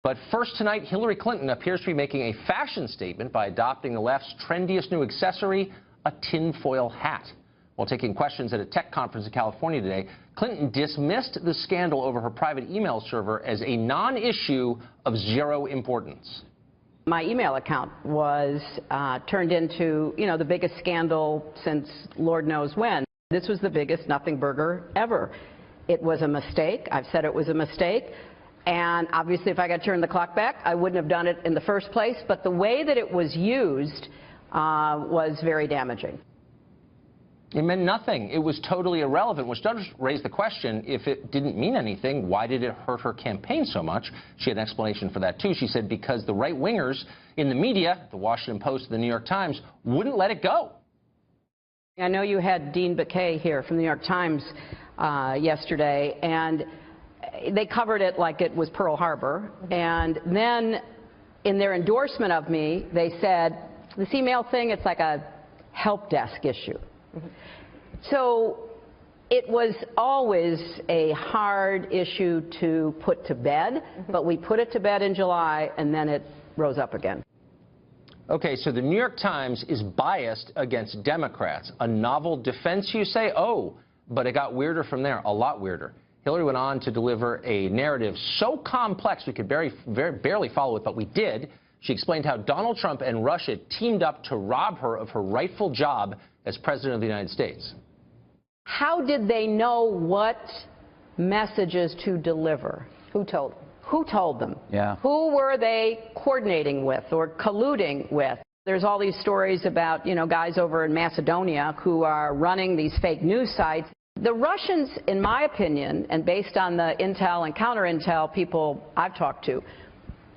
But first tonight, Hillary Clinton appears to be making a fashion statement by adopting the left's trendiest new accessory, a tinfoil hat. While taking questions at a tech conference in California today, Clinton dismissed the scandal over her private email server as a non-issue of zero importance. My email account was turned into, the biggest scandal since Lord knows when. This was the biggest nothing burger ever. It was a mistake. I've said it was a mistake. And obviously, if I could turn the clock back, I wouldn't have done it in the first place. But the way that it was used was very damaging. It meant nothing. It was totally irrelevant, which does raise the question, if it didn't mean anything, why did it hurt her campaign so much? She had an explanation for that, too. She said because the right-wingers in the media, the Washington Post and the New York Times, wouldn't let it go. I know you had Dean Baquet here from the New York Times yesterday, and they covered it like it was Pearl Harbor. And then in their endorsement of me, they said, this email thing, it's like a help desk issue. So it was always a hard issue to put to bed, but we put it to bed in July, and then it rose up again. Okay, so the New York Times is biased against Democrats. A novel defense, you say? Oh, but it got weirder from there, a lot weirder. Hillary went on to deliver a narrative so complex we could barely follow it, but we did. She explained how Donald Trump and Russia teamed up to rob her of her rightful job as President of the United States. How did they know what messages to deliver? Who told them? Who told them? Yeah. Who were they coordinating with or colluding with? There's all these stories about, guys over in Macedonia who are running these fake news sites. The Russians, in my opinion, and based on the intel and counter-intel people I've talked to,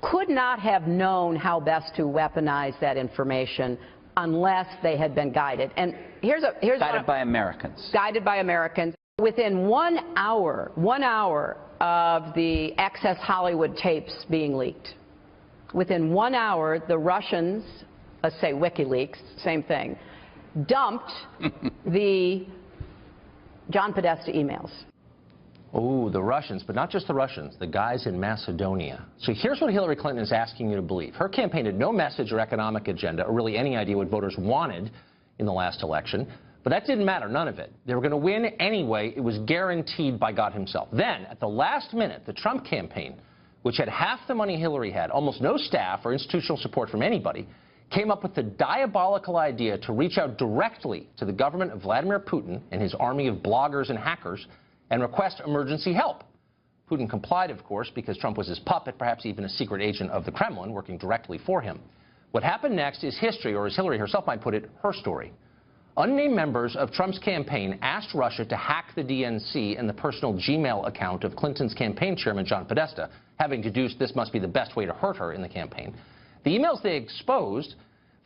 could not have known how best to weaponize that information unless they had been guided. And here's guided by Americans. Guided by Americans. Within 1 hour of the Access Hollywood tapes being leaked, within 1 hour, the Russians, let's say WikiLeaks, same thing, dumped the John Podesta emails. Oh, the Russians, but not just the Russians, the guys in Macedonia. So here's what Hillary Clinton is asking you to believe. Her campaign had no message or economic agenda, or really any idea what voters wanted in the last election. But that didn't matter, none of it. They were going to win anyway. It was guaranteed by God himself. Then, at the last minute, the Trump campaign, which had half the money Hillary had, almost no staff or institutional support from anybody, came up with the diabolical idea to reach out directly to the government of Vladimir Putin and his army of bloggers and hackers and request emergency help. Putin complied, of course, because Trump was his puppet, perhaps even a secret agent of the Kremlin working directly for him. What happened next is history, or as Hillary herself might put it, her story. Unnamed members of Trump's campaign asked Russia to hack the DNC and the personal Gmail account of Clinton's campaign chairman, John Podesta, having deduced this must be the best way to hurt her in the campaign. The emails they exposed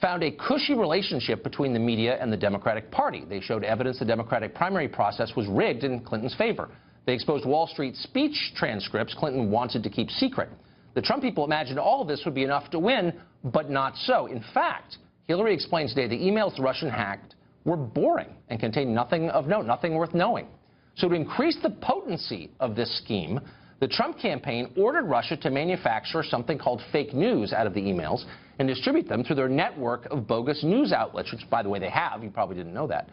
found a cushy relationship between the media and the Democratic Party. They showed evidence the Democratic primary process was rigged in Clinton's favor. They exposed Wall Street speech transcripts Clinton wanted to keep secret. The Trump people imagined all of this would be enough to win, but not so. In fact, Hillary explained today the emails the Russian hacked were boring and contained nothing of note, nothing worth knowing. So to increase the potency of this scheme, the Trump campaign ordered Russia to manufacture something called fake news out of the emails and distribute them through their network of bogus news outlets, which, by the way, they have. You probably didn't know that.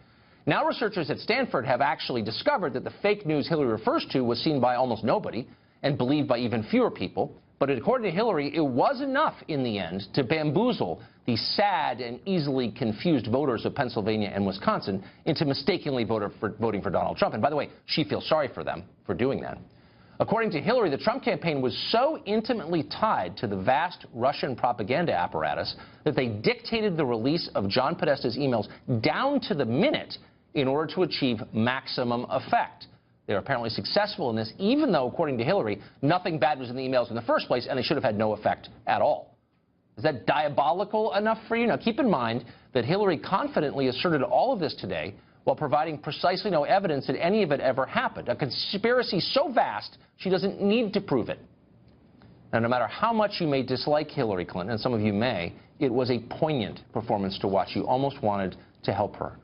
Now researchers at Stanford have actually discovered that the fake news Hillary refers to was seen by almost nobody and believed by even fewer people. But according to Hillary, it was enough in the end to bamboozle the sad and easily confused voters of Pennsylvania and Wisconsin into mistakenly voting for Donald Trump. And by the way, she feels sorry for them for doing that. According to Hillary, the Trump campaign was so intimately tied to the vast Russian propaganda apparatus that they dictated the release of John Podesta's emails down to the minute in order to achieve maximum effect. They were apparently successful in this, even though, according to Hillary, nothing bad was in the emails in the first place, and they should have had no effect at all. Is that diabolical enough for you? Now, keep in mind that Hillary confidently asserted all of this today while providing precisely no evidence that any of it ever happened. A conspiracy so vast, she doesn't need to prove it. Now, no matter how much you may dislike Hillary Clinton, and some of you may, it was a poignant performance to watch. You almost wanted to help her.